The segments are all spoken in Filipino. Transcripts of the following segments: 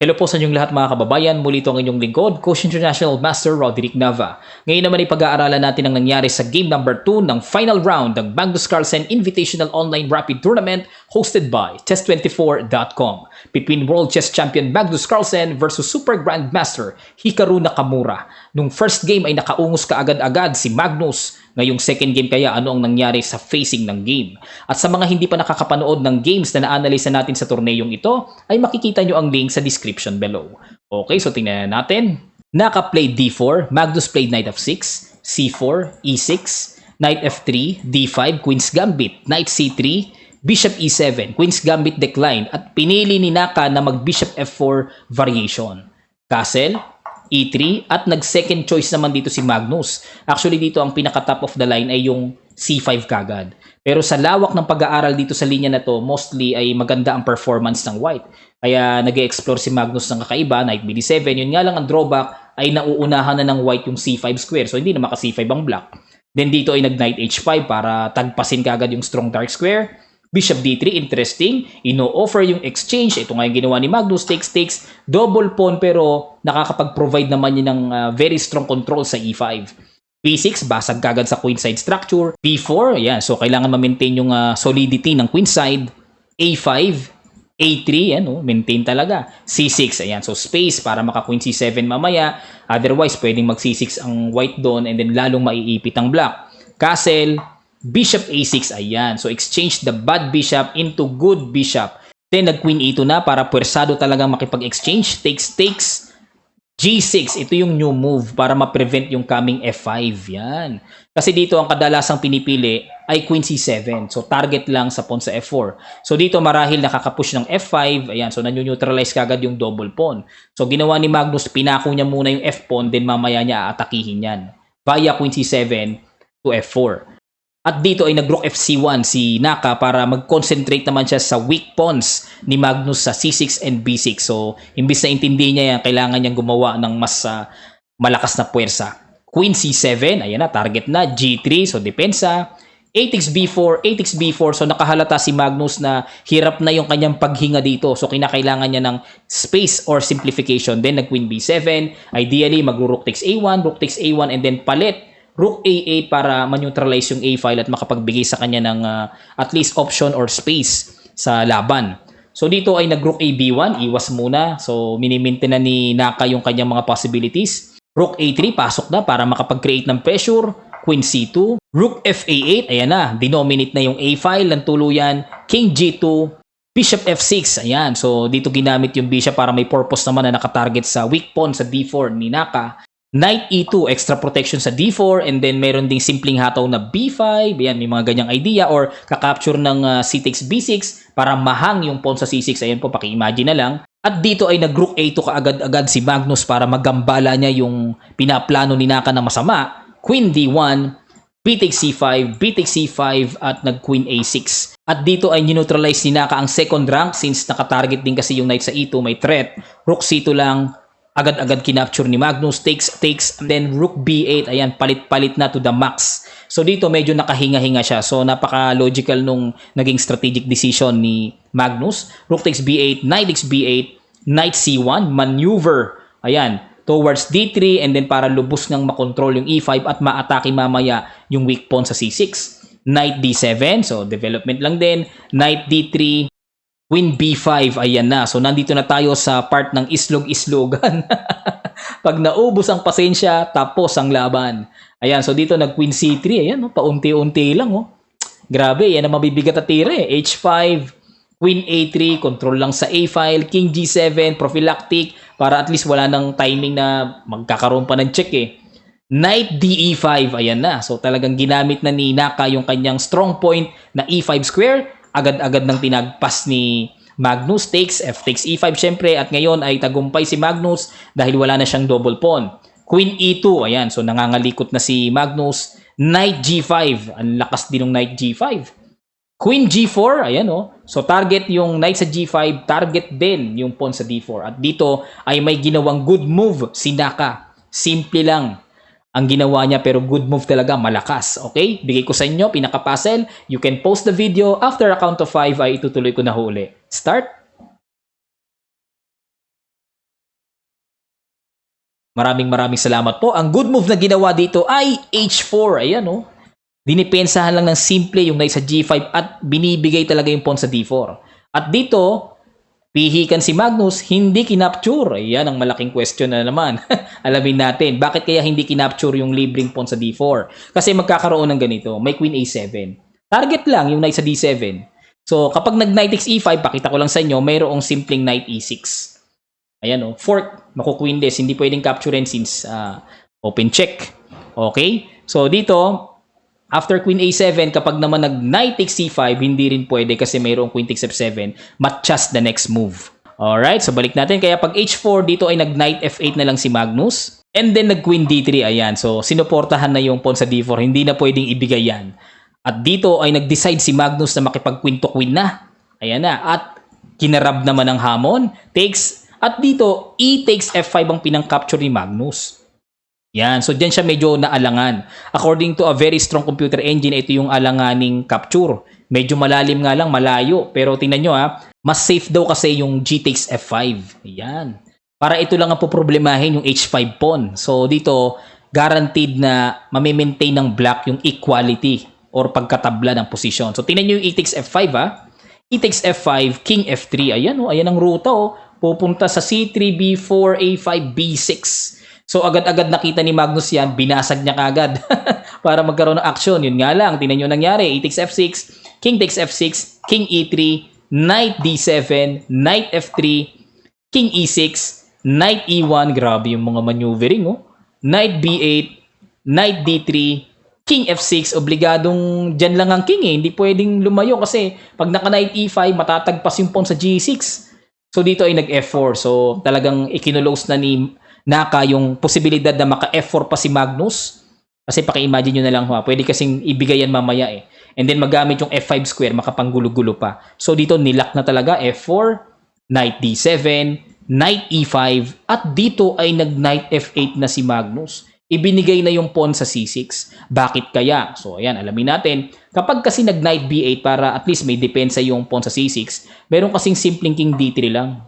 Hello po sa inyong lahat mga kababayan, muli ito ang inyong lingkod, Coach International Master Roderick Nava. Ngayon naman ay pag-aaralan natin ang nangyari sa game number 2 ng final round ng Carlsen Invitational Online Rapid Tournament hosted by Chess24.com between World Chess Champion Carlsen versus Super Grandmaster Nakamura. Nung first game ay nakaungos ka agad-agad si Magnus. Ngayong second game kaya ano ang nangyari sa facing ng game. At sa mga hindi pa nakakapanood ng games na na-analyze natin sa torneyong ito, ay makikita nyo ang link sa description below. Okay, so tingnan natin. Naka played D4, Magnus played Knight F6, C4, E6, Knight F3, D5, Queen's Gambit, Knight C3, Bishop E7, Queen's Gambit decline, at pinili ni Naka na mag-Bishop F4 variation. Castle, E3, at nag-second choice naman dito si Magnus. Actually, dito ang pinaka-top of the line ay yung C5 kagad. Pero sa lawak ng pag-aaral dito sa linya na to, mostly ay maganda ang performance ng White. Kaya nag-e-explore si Magnus ng kakaiba, Knight BD7. Yun nga lang ang drawback ay nauunahan na ng White yung C5 square. So, hindi na maka-C5 ang black. Then dito ay nag-Knight H5 para tagpasin kagad yung strong dark square. Bishop D3, interesting. Ino-offer yung exchange. Ito nga yung ginawa ni Magnus. Takes. Double pawn pero nakakapag-provide naman yun ng very strong control sa E5. B6, basag kagad sa queenside structure. B4, ayan. So, kailangan ma-maintain yung solidity ng queenside. A5, A3, yan, maintain talaga. C6, ayan. So, space para maka-queen C7 mamaya. Otherwise, pwedeng mag-C6 ang white doon and then lalong maiipit ang black. Castle, Bishop A6, ayan. So, exchange the bad bishop into good bishop. Then, nag-Queen E2 na para pwersado talagang makipag-exchange. Takes. G6, ito yung new move para ma-prevent yung coming F5. Yan. Kasi dito, ang kadalasang pinipili ay Queen C7. So, target lang sa pawn sa F4. So, dito marahil nakakapush ng F5. Ayan. So, nanyu-neutralize kagad yung double pawn. So, ginawa ni Magnus, pinako niya muna yung F-pawn, then mamaya niya aatakihin yan. Via Queen C7 to F4. At dito ay nag-rook FC1 si Naka para mag-concentrate naman siya sa weak pawns ni Magnus sa C6 and B6. So, imbis na intindi niya yan, kailangan niyang gumawa ng mas malakas na puwersa. Queen C7, ayan na, target na. G3, so depensa. A takes B4, A takes B4. So, nakahalata si Magnus na hirap na yung kanyang paghinga dito. So, kinakailangan niya ng space or simplification. Then, nag-Queen B7. Ideally, mag-rook takes A1, rook takes A1, and then palit Rook A8 para ma-neutralize yung A file at makapagbigay sa kanya ng at least option or space sa laban. So dito ay nag-Rook A B1, iwas muna. So minimintin na ni Naka yung kanyang mga possibilities. Rook A3, pasok na para makapag-create ng pressure. Queen C2. Rook F A8, ayan na. Denominate na yung A file ng tuluyan. King G2. Bishop F6, ayan. So dito ginamit yung bishop para may purpose naman na nakatarget sa weak pawn sa D4 ni Naka. Knight E2, extra protection sa D4, and then meron ding simpleng hataw na B5, yan, may mga ganyang idea, or kakapture ng C takes B6 para mahang yung pawn sa C6, ayan po, paki-imagine na lang. At dito ay nag-Rook A2 kaagad-agad si Magnus para magambala niya yung pinaplano ni Naka na masama. Queen D1, B takes C5, B takes C5, at nag-Queen A6. At dito ay neutralize ni Naka ang second rank since nakatarget din kasi yung knight sa E2, may threat. Rook C2 lang, agad-agad kinapture ni Magnus, takes, and then Rook B8, ayan, palit-palit na to the max. So dito medyo nakahinga-hinga siya. So napaka-logical nung naging strategic decision ni Magnus. Rook takes B8, Knight takes B8, Knight C1, maneuver, ayan, towards D3, and then para lubos ngang makontrol yung E5 at maatake mamaya yung weak pawn sa C6. Knight D7, so development lang din. Knight D3, Queen B5, ayan na. So, nandito na tayo sa part ng islog-islogan. Pag naubos ang pasensya, tapos ang laban. Ayan, so dito nag-Queen C3, ayan, paunti-unti lang, Grabe, yan ang mabibigat at tira, H5, Queen A3, control lang sa A file, King G7, prophylactic, para at least wala nang timing na magkakaroon pa ng check, Knight DE5, ayan na. So, talagang ginamit na ni Naka yung kanyang strong point na E5 square, agad-agad ng tinagpas ni Magnus. Takes, F takes E5 syempre, at ngayon ay tagumpay si Magnus dahil wala na siyang double pawn. Queen E2, ayan, so nangangalikot na si Magnus. Knight G5, ang lakas din ng Knight G5. Queen G4, ayan so target yung Knight sa G5, target din yung pawn sa D4. At dito ay may ginawang good move si Naka. Simple lang ang ginawa niya pero good move talaga, malakas. Okay? Bigay ko sa inyo, pinaka-puzzle. You can post the video. After a count of 5 ay itutuloy ko na huli. Start! Maraming salamat po. Ang good move na ginawa dito ay H4. Ayan, oh. Dinipensahan lang ng simple yung knight sa G5 at binibigay talaga yung pawn sa D4. At dito, pihikan si Magnus, hindi kinapture. Ayan ang malaking question na naman. Alamin natin, bakit kaya hindi kinapture yung libreng pawn sa D4? Kasi magkakaroon ng ganito, may Queen A7. Target lang yung knight sa D7. So, kapag nag-knight x E5, pakita ko lang sa inyo, mayroong simpleng knight E6. Ayan o, fork, maku-queenless, hindi pwedeng capturein since open check. Okay? So, dito, after Queen A7, kapag naman nag-Knight takes C5, hindi rin pwede kasi mayroong Queen takes F7, matchas the next move. Alright, so balik natin. Kaya pag H4, dito ay nag-Knight F8 na lang si Magnus. And then nag-Queen D3, ayan. So, sinuportahan na yung pawn sa D4, hindi na pwedeng ibigay yan. At dito ay nag-decide si Magnus na makipag-Queen to Queen na. Ayan na. At kinarab naman ng hamon, takes. At dito, E takes F5 ang pinang-capture ni Magnus. Yan. So, dyan siya medyo naalangan. According to a very strong computer engine, ito yung alanganing capture. Medyo malalim nga lang, malayo. Pero tingnan nyo mas safe daw kasi yung G takes F5. Yan. Para ito lang ang poproblemahin yung H5 pawn. So, dito, guaranteed na mamimaintain ng black yung equality or pagkatabla ng posisyon. So, tingnan nyo yung E takes F5 E takes F5, King F3. Ayan ayan ang ruta Pupunta sa C3, B4, A5, B6. So, agad-agad nakita ni Magnus yan, binasag niya kagad para magkaroon ng action. Yun nga lang, tingnan nyo nangyari. E takes F6, King takes F6, King E3, Knight D7, Knight F3, King E6, Knight E1, grabe yung mga maneuvering, Knight B8, Knight D3, King F6, obligadong dyan lang ang King hindi pwedeng lumayo kasi pag naka-Knight E5, matatagpas yung pawn sa G6. So, dito ay nag-F4. So, talagang ikinulos na ni Naka yung posibilidad na maka-F4 pa si Magnus. Kasi paki-imagine nyo na lang pwede kasing ibigay yan mamaya And then magamit yung F5 square, makapanggulo-gulo pa. So dito nilak na talaga F4, Knight D7, Knight E5, at dito ay nag-Knight F8 na si Magnus. Ibinigay na yung pawn sa C6. Bakit kaya? So ayan, alamin natin. Kapag kasi nag-Knight B8 para at least may depensa yung pawn sa C6, meron kasing simpleng King D3 lang.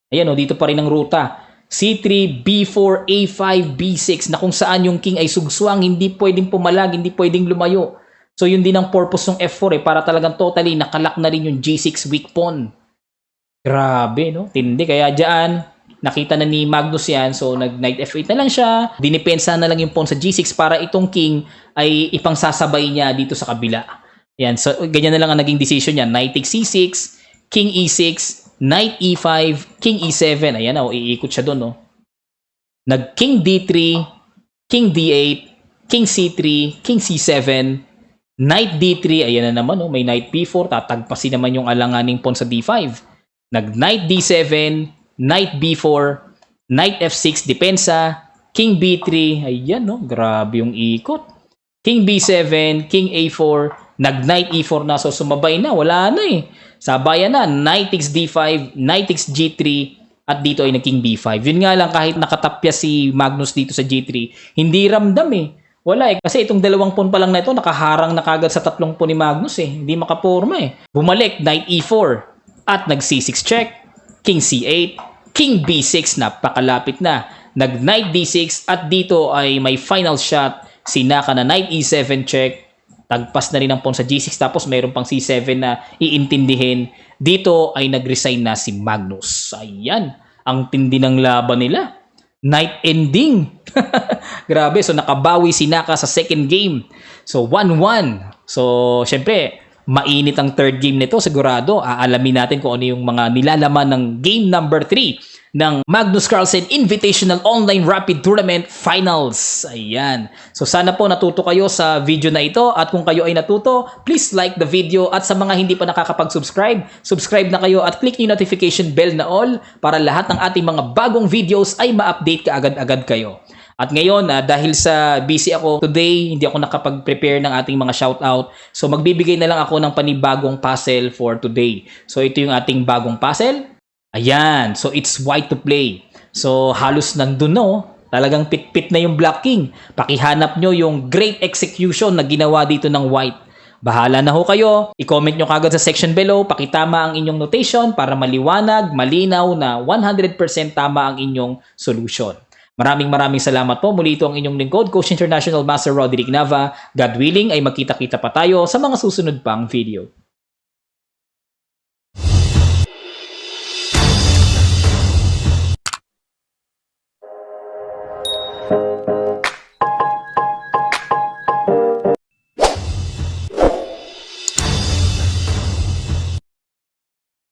Ayan dito pa rin ang ruta. C3, B4, A5, B6 na kung saan yung king ay sugswang, hindi pwedeng pumalag, hindi pwedeng lumayo. So yun din ang purpose ng F4 para talagang totally nakalak na rin yung G6 weak pawn. Grabe, Tindi. Kaya dyan, nakita na ni Magnus yan. So nag-Knight F8 na lang siya. Dinipensa na lang yung pawn sa G6 para itong king ay ipangsasabay niya dito sa kabila. Yan. So ganyan na lang ang naging decision niya. Knight takes C6, King E6, Knight E5, King E7. Ayan iikot siya doon, Nag-King D3, King D8, King C3, King C7, Knight D3. Ayan na naman, may Knight B4. Tatagpasin naman yung alanganing pawn sa D5. Nag-Knight D7, Knight B4, Knight F6, depensa, King B3. Ayan, grabe yung ikot. King B7, King A4, nag-Knight E4 na. So, sumabay na. Wala na Sabayan na, Knight takes D5, Knight takes G3, at dito ay nag-King B5. Yun nga lang, kahit nakatapya si Magnus dito sa G3, hindi ramdam Wala Kasi itong dalawang pawn pa lang na ito, nakaharang na kagad sa tatlong pawn ni Magnus Hindi makaporma Bumalik, Knight E4, at nag-C6 check, King C8, King B6, napakalapit na. Nag-Knight D6, at dito ay may final shot, si Naka na Knight E7 check, tagpas na rin ang pawn sa G6 tapos mayroon pang C7 na iintindihin. Dito ay nag-resign na si Magnus. Ayan, ang tindi ng laban nila. Night ending. Grabe, so nakabawi si Naka sa second game. So 1-1. So syempre, mainit ang third game nito sigurado. Aalamin natin kung ano yung mga nilalaman ng game number 3 ng Magnus Carlsen Invitational Online Rapid Tournament Finals. Ayan. So sana po natuto kayo sa video na ito at kung kayo ay natuto, please like the video at sa mga hindi pa nakakapag-subscribe, subscribe na kayo at click yung notification bell na all para lahat ng ating mga bagong videos ay ma-update ka agad-agad kayo. At ngayon, dahil sa busy ako today, hindi ako nakapag-prepare ng ating mga shoutout. So magbibigay na lang ako ng panibagong puzzle for today. So ito yung ating bagong puzzle. Ayan, so it's white to play. So halos nandun talagang pit-pit na yung Black King. Pakihanap nyo yung great execution na ginawa dito ng white. Bahala na kayo. I-comment nyo kagad sa section below. Pakitama ang inyong notation para maliwanag, malinaw na 100% tama ang inyong solution. Maraming salamat po. Muli ito ang inyong lingkod, Coach International Master Roderick Nava. God willing ay magkita-kita pa tayo sa mga susunod pang video.